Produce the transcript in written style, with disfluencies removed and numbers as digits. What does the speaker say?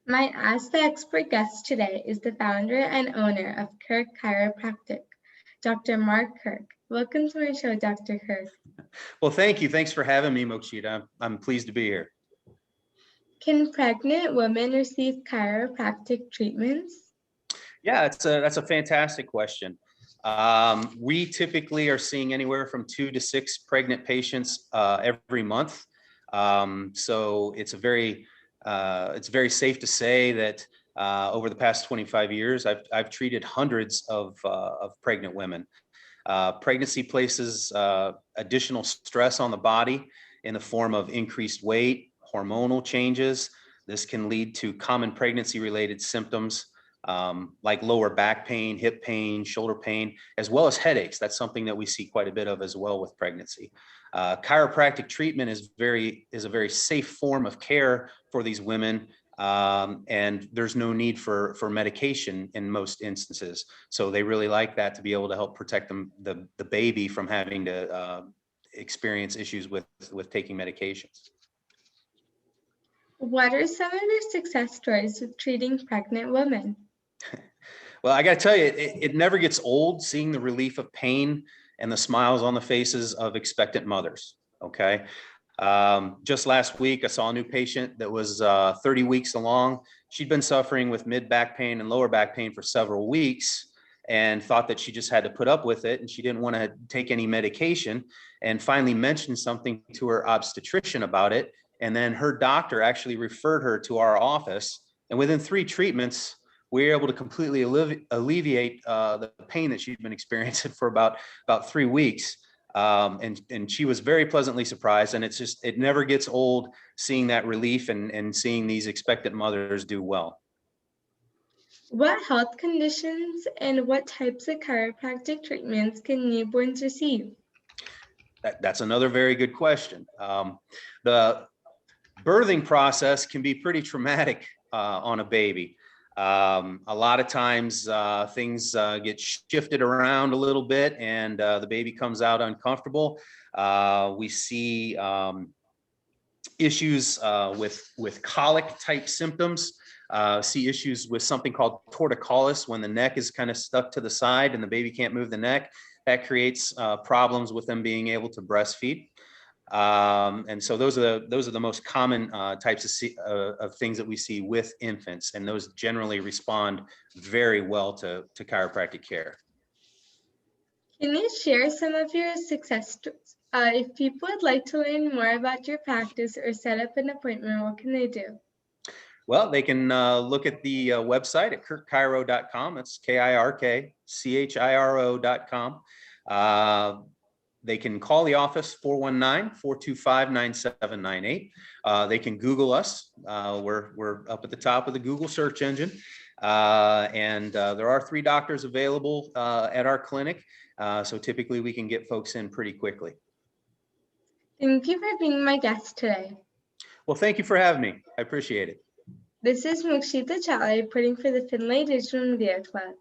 My Ask the Expert guest today is the founder and owner of Kirk Chiropractic, Dr. Mark Kirk. Welcome to my show, Dr. Kirk. Well, thank you. Thanks for having me, Mokshitha. I'm pleased to be here. Can pregnant women receive chiropractic treatments? Yeah, that's a fantastic question. We typically are seeing anywhere from 2 to 6 pregnant patients every month. So it's very safe to say that over the past 25 years, I've treated hundreds of pregnant women. Pregnancy places additional stress on the body in the form of increased weight, hormonal changes. This can lead to common pregnancy-related symptoms like lower back pain, hip pain, shoulder pain, as well as headaches. That's something that we see quite a bit of as well with pregnancy. Chiropractic treatment is a very safe form of care for these women. And there's no need for medication in most instances. So they really like that to be able to help protect the baby from having to experience issues with taking medications. What are some of your success stories with treating pregnant women? Well, I got to tell you, it never gets old seeing the relief of pain and the smiles on the faces of expectant mothers. Okay. Just last week, I saw a new patient that was 30 weeks along. She'd been suffering with mid back pain and lower back pain for several weeks and thought that she just had to put up with it and she didn't want to take any medication, and finally mentioned something to her obstetrician about it. And then her doctor actually referred her to our office. And within 3 treatments, we were able to completely alleviate the pain that she'd been experiencing for about 3 weeks. And she was very pleasantly surprised. And it never gets old seeing that relief and seeing these expectant mothers do well. What health conditions and what types of chiropractic treatments can newborns receive? That's another very good question. The birthing process can be pretty traumatic on a baby. A lot of times things get shifted around a little bit and the baby comes out uncomfortable. We see issues with colic type symptoms, see issues with something called torticollis when the neck is kind of stuck to the side and the baby can't move the neck. That creates problems with them being able to breastfeed. And so those are the most common types of things that we see with infants, and those generally respond very well to chiropractic care. Can you share some of your success stories? If people would like to learn more about your practice or set up an appointment, what can they do? Well, they can look at the website at kirkchiro.com. That's KIRKCHIRO.com. They can call the office 419-425-9798. They can Google us. We're up at the top of the Google search engine. And there are 3 doctors available at our clinic. So typically we can get folks in pretty quickly. Thank you for being my guest today. Well, thank you for having me. I appreciate it. This is Mokshitha Chatla reporting for the Finlay Digital Media Club.